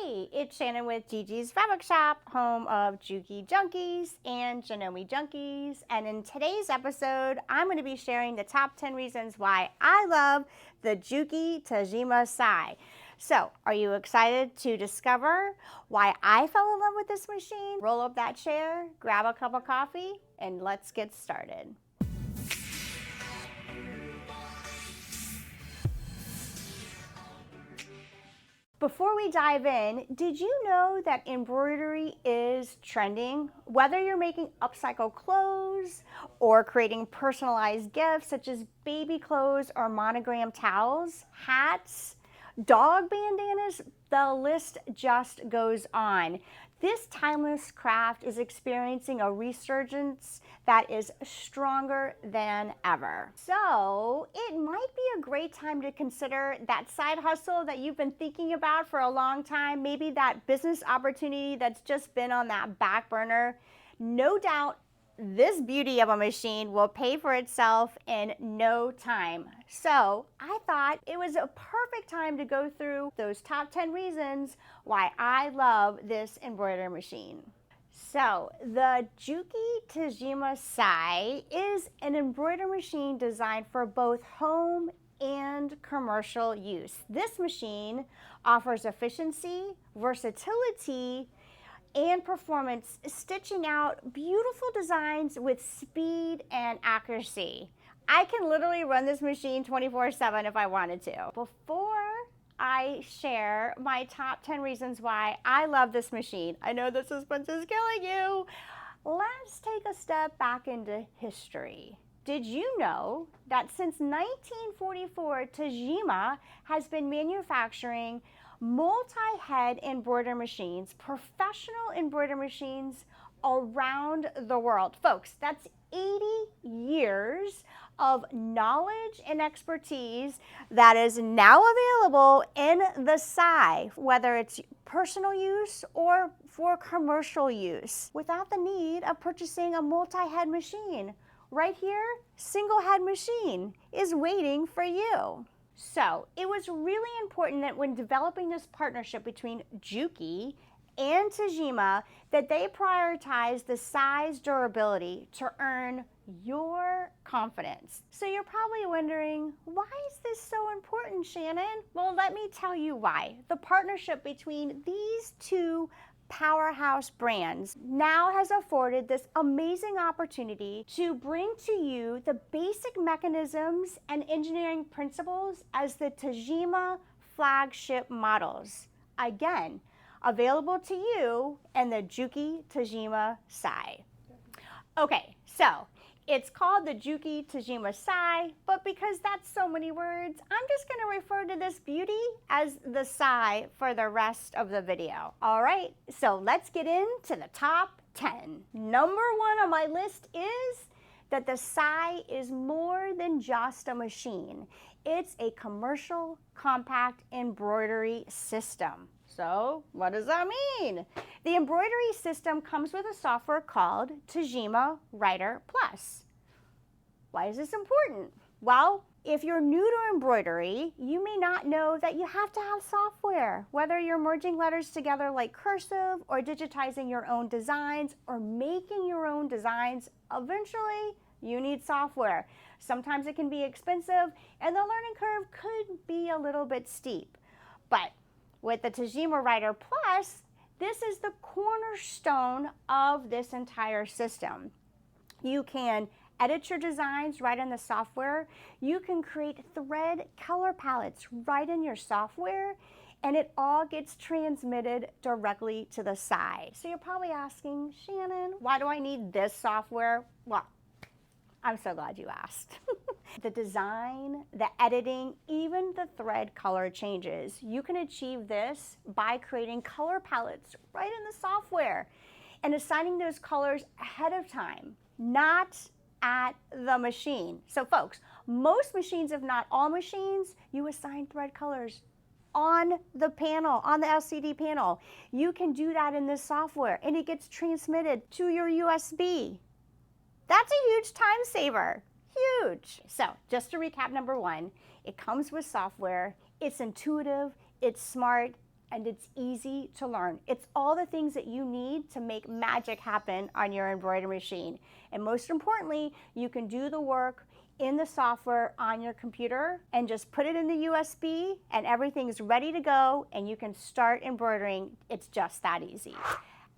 Hey, it's Shannon with Gigi's Fabric Shop, home of Juki Junkies and Janome Junkies. And in today's episode, I'm going to be sharing the top 10 reasons why I love the Juki Tajima Sai. So, are you excited to discover why I fell in love with this machine? Roll up that chair, grab a cup of coffee, and let's get started. Before we dive in, did you know that embroidery is trending? Whether you're making upcycle clothes or creating personalized gifts such as baby clothes or monogram towels, hats, dog bandanas, the list just goes on. This timeless craft is experiencing a resurgence that is stronger than ever. So it might be a great time to consider that side hustle that you've been thinking about for a long time, maybe that business opportunity that's just been on that back burner. No doubt this beauty of a machine will pay for itself in no time. So I thought it was a perfect time to go through those top 10 reasons why I love this embroidery machine. So the Juki Tajima Sai is an embroidery machine designed for both home and commercial use. This machine offers efficiency, versatility, and performance, stitching out beautiful designs with speed and accuracy. I can literally run this machine 24/7 if I wanted to. Before I share my top 10 reasons why I love this machine, I know the suspense is killing you. Let's take a step back into history. Did you know that since 1944, Tajima has been manufacturing multi-head embroidery machines, professional embroidery machines around the world? Folks, that's 80 years of knowledge and expertise that is now available in the Sai, whether it's personal use or for commercial use, without the need of purchasing a multi-head machine. Right here, single head machine is waiting for you. So it was really important that when developing this partnership between Juki and Tajima, that they prioritize the Sai's durability to earn your confidence. So you're probably wondering, why is this so important, Shannon? Well, let me tell you why. The partnership between these two powerhouse brands now has afforded this amazing opportunity to bring to you the basic mechanisms and engineering principles as the Tajima flagship models. Again, available to you in the Juki Tajima Sai. Okay, so it's called the Juki Tajima Sai, but because that's so many words, I'm just going to refer to this beauty as the Sai for the rest of the video. All right, so let's get into the top 10. Number one on my list is that the Sai is more than just a machine. It's a commercial compact embroidery system. So what does that mean? The embroidery system comes with a software called Tajima Writer Plus. Why is this important? Well, if you're new to embroidery, you may not know that you have to have software. Whether you're merging letters together like cursive or digitizing your own designs or making your own designs, eventually you need software. Sometimes it can be expensive and the learning curve could be a little bit steep. But with the Tajima Writer Plus, this is the cornerstone of this entire system. You can edit your designs right in the software. You can create thread color palettes right in your software, and it all gets transmitted directly to the Sai. So you're probably asking, Shannon, why do I need this software? Well, I'm so glad you asked. The design, the editing, even the thread color changes. You can achieve this by creating color palettes right in the software and assigning those colors ahead of time, not at the machine. So folks, most machines, if not all machines, you assign thread colors on the panel, on the LCD panel. You can do that in this software and it gets transmitted to your USB. That's a huge time saver, huge. So just to recap, number one, it comes with software, it's intuitive, it's smart, and it's easy to learn. It's all the things that you need to make magic happen on your embroidery machine. And most importantly, you can do the work in the software on your computer and just put it in the USB and everything's ready to go and you can start embroidering. It's just that easy.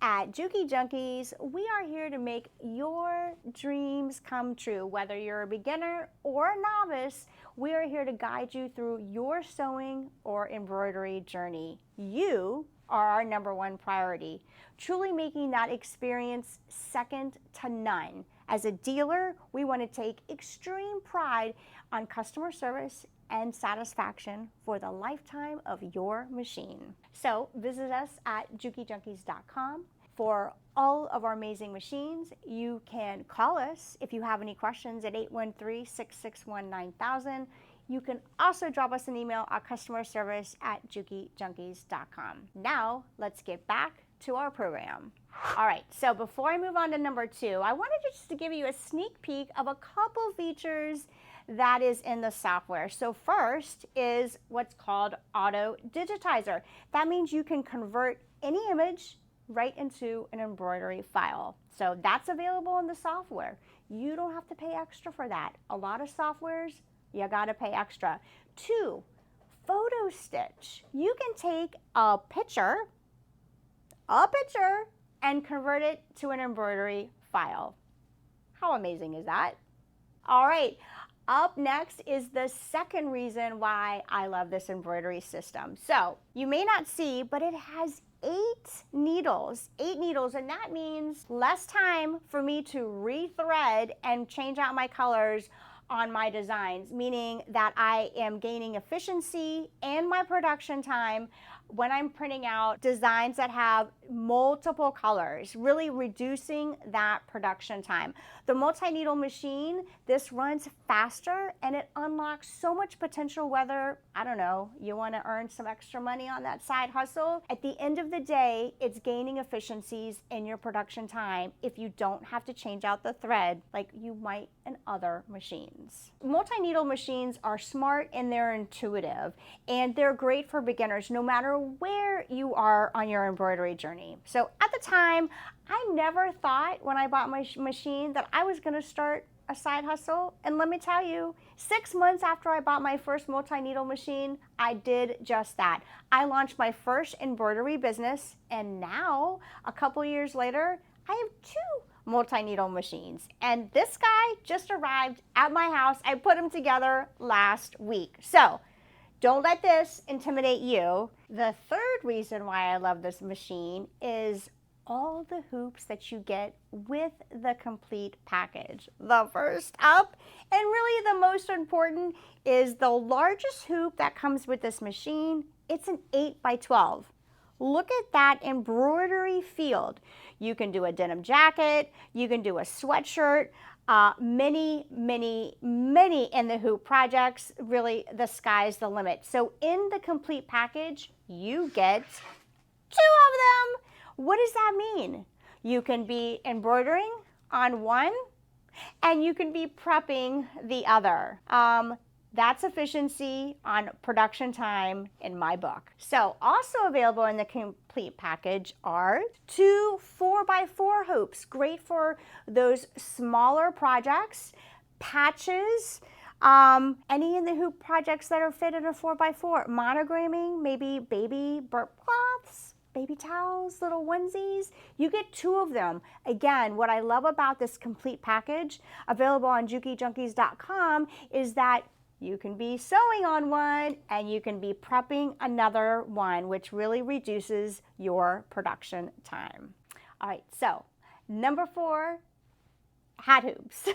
At Juki Junkies, we are here to make your dreams come true. Whether you're a beginner or a novice, we are here to guide you through your sewing or embroidery journey. You are our #1 priority, truly making that experience second to none. As a dealer, we want to take extreme pride on customer service and satisfaction for the lifetime of your machine. So visit us at jukijunkies.com for all of our amazing machines. You can call us if you have any questions at 813-661-9000. You can also drop us an email at customerservice@jukijunkies.com. Now let's get back to our program. All right, so before I move on to #2, I wanted just to give you a sneak peek of a couple features that is in the software. So first is what's called Auto Digitizer. That means you can convert any image right into an embroidery file. So that's available in the software. You don't have to pay extra for that. A lot of softwares, you gotta pay extra. 2, Photo Stitch. You can take a picture and convert it to an embroidery file. How amazing is that? All right, up next is the second reason why I love this embroidery system. So you may not see, but it has 8 needles, and that means less time for me to rethread and change out my colors on my designs, meaning that I am gaining efficiency and my production time when I'm printing out designs that have multiple colors, really reducing that production time. The multi-needle machine, this runs faster and it unlocks so much potential, whether, I don't know, you want to earn some extra money on that side hustle. At the end of the day, it's gaining efficiencies in your production time if you don't have to change out the thread like you might in other machines. Multi-needle machines are smart and they're intuitive, and they're great for beginners no matter where you are on your embroidery journey. So at the time, I never thought when I bought my machine that I was going to start a side hustle. And let me tell you, 6 months after I bought my first multi-needle machine, I did just that. I launched my first embroidery business, and now, a couple years later, I have 2 multi-needle machines. And this guy just arrived at my house. I put him together last week. So don't let this intimidate you. The third reason why I love this machine is all the hoops that you get with the complete package. The first up, and really the most important, is the largest hoop that comes with this machine. It's an 8x12. Look at that embroidery field. You can do a denim jacket, you can do a sweatshirt, many in the hoop projects. Really, the sky's the limit. So in the complete package, you get 2 of them. What does that mean? You can be embroidering on one and you can be prepping the other. That's efficiency on production time in my book. So also available in the complete package are 2 4x4 hoops, great for those smaller projects, patches, any in the hoop projects that are fit in a 4x4, monogramming, maybe baby burp cloths, baby towels, little onesies. You get 2 of them. Again, what I love about this complete package available on jukijunkies.com is that you can be sewing on one and you can be prepping another one, which really reduces your production time. All right, so #4, hat hoops.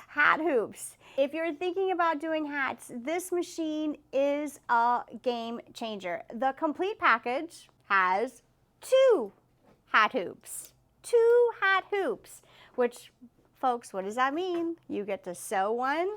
Hat hoops. If you're thinking about doing hats, this machine is a game changer. The complete package has 2 hat hoops. 2 hat hoops, which, folks, what does that mean? You get to sew one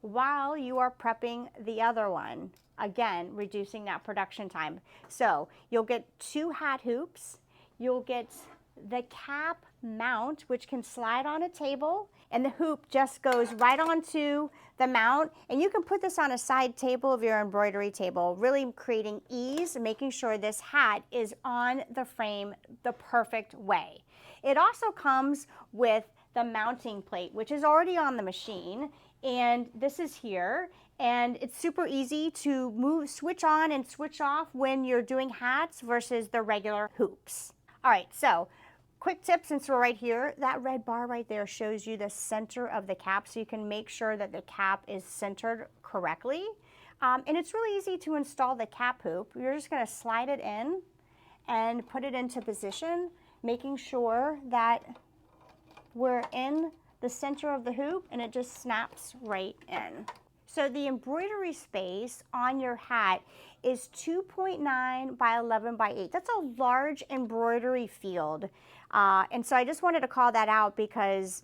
while you are prepping the other one. Again, reducing that production time. So you'll get 2 hat hoops. You'll get the cap mount, which can slide on a table and the hoop just goes right onto the mount, and you can put this on a side table of your embroidery table, really creating ease, making sure this hat is on the frame the perfect way. It also comes with the mounting plate, which is already on the machine, and this is here, and it's super easy to switch on and switch off when you're doing hats versus the regular hoops. All right, so quick tip, since we're right here, that red bar right there shows you the center of the cap, so you can make sure that the cap is centered correctly. And it's really easy to install the cap hoop. You're just gonna slide it in and put it into position, making sure that we're in the center of the hoop, and it just snaps right in. So the embroidery space on your hat is 2.9 by 11 by 8. That's a large embroidery field. And so I just wanted to call that out because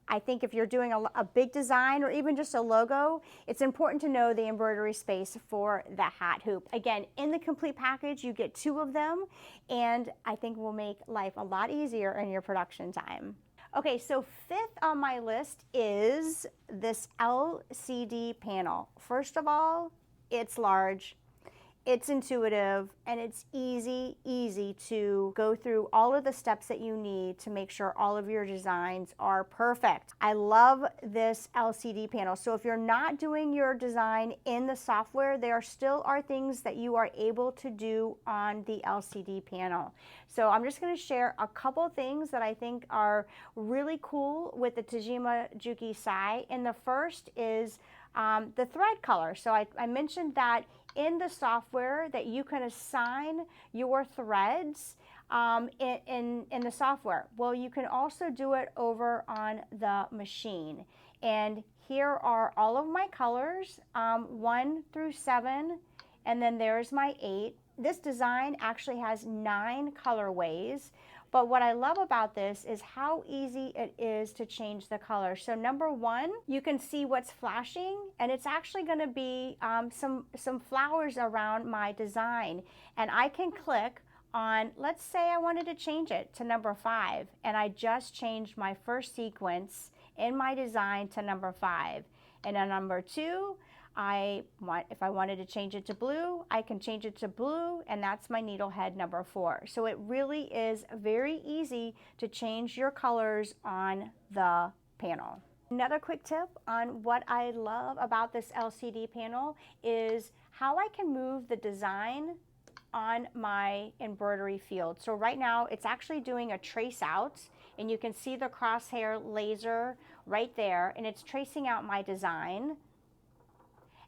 I think if you're doing a big design or even just a logo, it's important to know the embroidery space for the hat hoop. Again, in the complete package, you get 2 of them, and I think will make life a lot easier in your production time. Okay, so 5th on my list is this LCD panel. First of all, it's large, it's intuitive, and it's easy to go through all of the steps that you need to make sure all of your designs are perfect. I love this LCD panel. So if you're not doing your design in the software, there still are things that you are able to do on the LCD panel. So I'm just going to share a couple things that I think are really cool with the Tajima Juki Sai. And the first is the thread color. So I mentioned that in the software that you can assign your threads in the software. Well, you can also do it over on the machine. And here are all of my colors, 1 through 7, and then there's my 8. This design actually has 9 colorways. But what I love about this is how easy it is to change the color. So number 1, you can see what's flashing, and it's actually going to be some flowers around my design. And I can click on, let's say I wanted to change it to number 5, and I just changed my first sequence in my design to number 5. And on number 2, if I wanted to change it to blue, I can change it to blue, and that's my needlehead number 4. So it really is very easy to change your colors on the panel. Another quick tip on what I love about this LCD panel is how I can move the design on my embroidery field. So right now it's actually doing a trace out, and you can see the crosshair laser right there, and it's tracing out my design.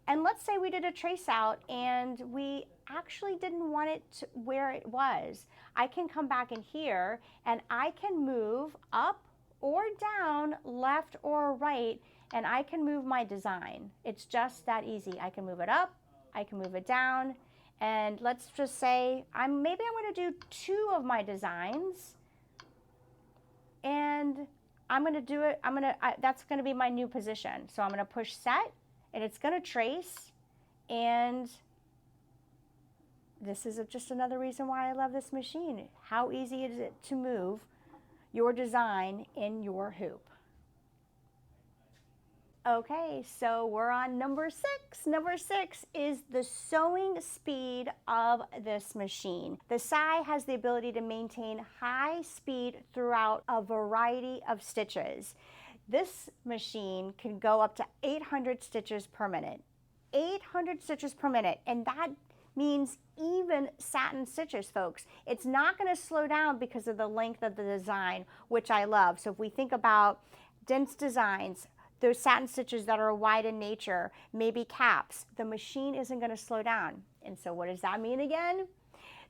And let's say we did a trace out and we actually didn't want it to where it was. I can come back in here and I can move up or down, left or right, and I can move my design. It's just that easy. I can move it up, I can move it down, and let's just say maybe I'm going to do 2 of my designs, and I'm going to do it. That's going to be my new position. So I'm going to push set, and it's going to trace, and this is just another reason why I love this machine. How easy is it to move your design in your hoop? Okay, so we're on number 6. Number 6 is the sewing speed of this machine. The Sai has the ability to maintain high speed throughout a variety of stitches. This machine can go up to 800 stitches per minute. 800 stitches per minute, and that means even satin stitches, folks. It's not going to slow down because of the length of the design, which I love. So if we think about dense designs, those satin stitches that are wide in nature, maybe caps, the machine isn't going to slow down. And so what does that mean again?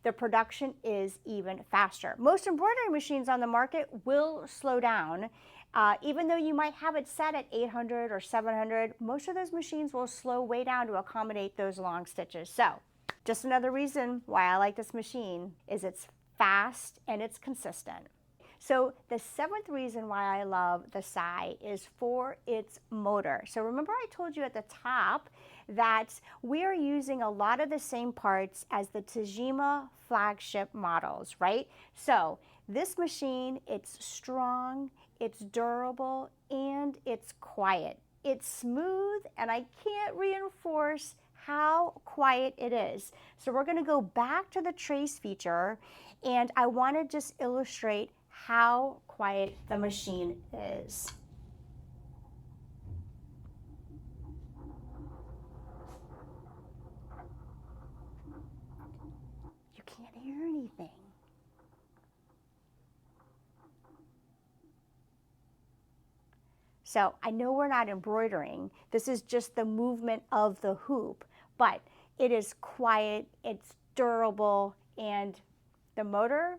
The production is even faster. Most embroidery machines on the market will slow down. Even though you might have it set at 800 or 700, most of those machines will slow way down to accommodate those long stitches. So just another reason why I like this machine is it's fast and it's consistent. So the 7th reason why I love the Sai is for its motor. So remember I told you at the top that we are using a lot of the same parts as the Tajima flagship models, right? So this machine, it's strong, it's durable, and it's quiet. It's smooth, and I can't reinforce how quiet it is. So we're going to go back to the trace feature, and I want to just illustrate how quiet the machine is. You can't hear anything. So I know we're not embroidering. This is just the movement of the hoop, but it is quiet, it's durable, and the motor,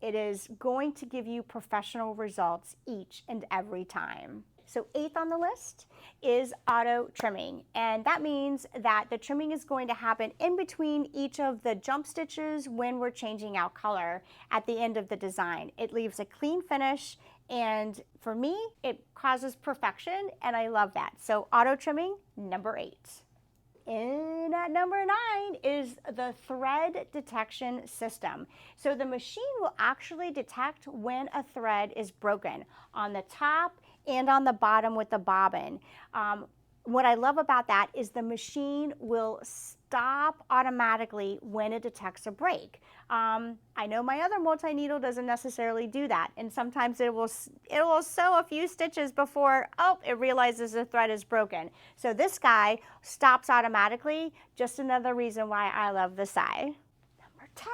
it is going to give you professional results each and every time. So 8th on the list is auto trimming, and that means that the trimming is going to happen in between each of the jump stitches when we're changing out color at the end of the design. It leaves a clean finish, and for me, it causes perfection, and I love that. So auto trimming, number 8. In at number 9 is the thread detection system. So the machine will actually detect when a thread is broken on the top and on the bottom with the bobbin. What I love about that is the machine will stop automatically when it detects a break. I know my other multi-needle doesn't necessarily do that, and sometimes it will sew a few stitches before, it realizes the thread is broken. So this guy stops automatically, just another reason why I love the Sai. Number 10,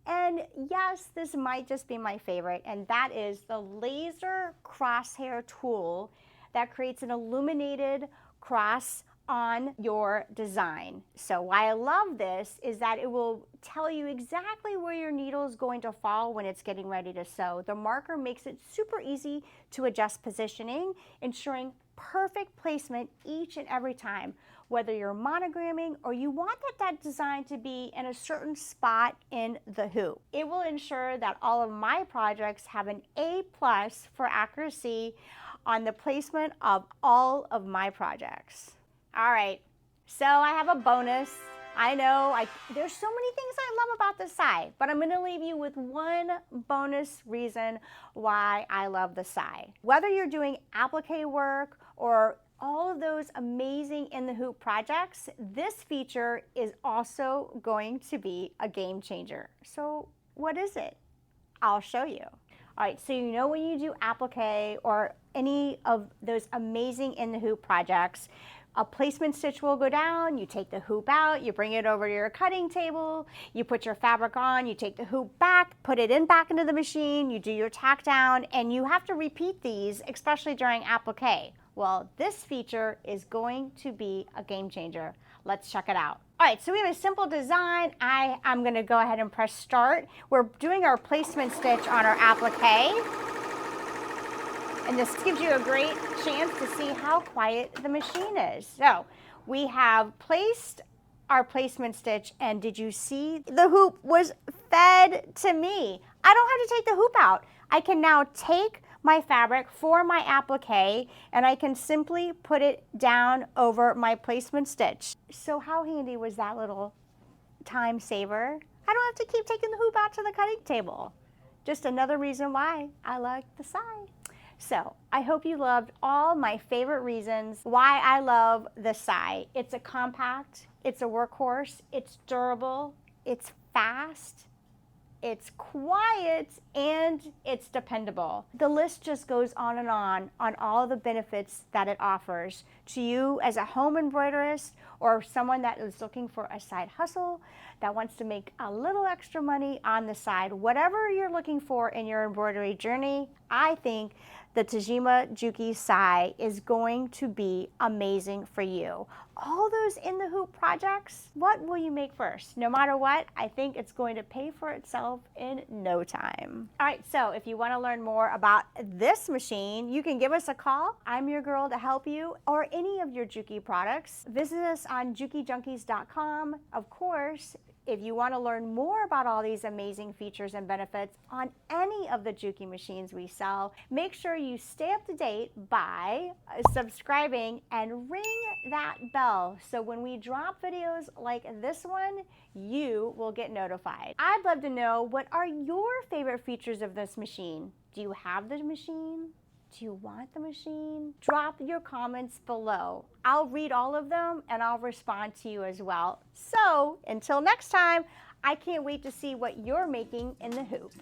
and yes, this might just be my favorite, and that is the laser crosshair tool that creates an illuminated cross on your design. So why I love this is that it will tell you exactly where your needle is going to fall when it's getting ready to sew. The marker makes it super easy to adjust positioning, ensuring perfect placement each and every time, whether you're monogramming or you want that design to be in a certain spot in the hoop. It will ensure that all of my projects have an A+ for accuracy on the placement of all of my projects. All right, so I have a bonus. I know there's so many things I love about the Sai, but I'm gonna leave you with one bonus reason why I love the Sai. Whether you're doing applique work or all of those amazing in the hoop projects, this feature is also going to be a game changer. So what is it? I'll show you. All right, so you know when you do applique or any of those amazing in the hoop projects, a placement stitch will go down, you take the hoop out, you bring it over to your cutting table, you put your fabric on, you take the hoop back, put it back into the machine, you do your tack down, and you have to repeat these, especially during applique. Well, this feature is going to be a game changer. Let's check it out. All right, so we have a simple design. I'm gonna go ahead and press start. We're doing our placement stitch on our applique. And this gives you a great chance to see how quiet the machine is. So we have placed our placement stitch, and did you see the hoop was fed to me? I don't have to take the hoop out. I can now take my fabric for my applique, and I can simply put it down over my placement stitch. So how handy was that little time saver? I don't have to keep taking the hoop out to the cutting table. Just another reason why I like the Sai. So I hope you loved all my favorite reasons why I love the Sai. It's a compact, it's a workhorse, it's durable, it's fast, it's quiet, and it's dependable. The list just goes on all the benefits that it offers to you as a home embroiderist or someone that is looking for a side hustle that wants to make a little extra money on the side. Whatever you're looking for in your embroidery journey, I think the Tajima Juki Sai is going to be amazing for you. All those in the hoop projects, what will you make first? No matter what, I think it's going to pay for itself in no time. All right, so if you want to learn more about this machine, you can give us a call. I'm your girl to help you, or any of your Juki products. Visit us on JukiJunkies.com. Of course, if you want to learn more about all these amazing features and benefits on any of the Juki machines we sell, make sure you stay up to date by subscribing and ring that bell so when we drop videos like this one, you will get notified. I'd love to know, what are your favorite features of this machine? Do you have the machine? Do you want the machine? Drop your comments below. I'll read all of them and I'll respond to you as well. So until next time, I can't wait to see what you're making in the hoop.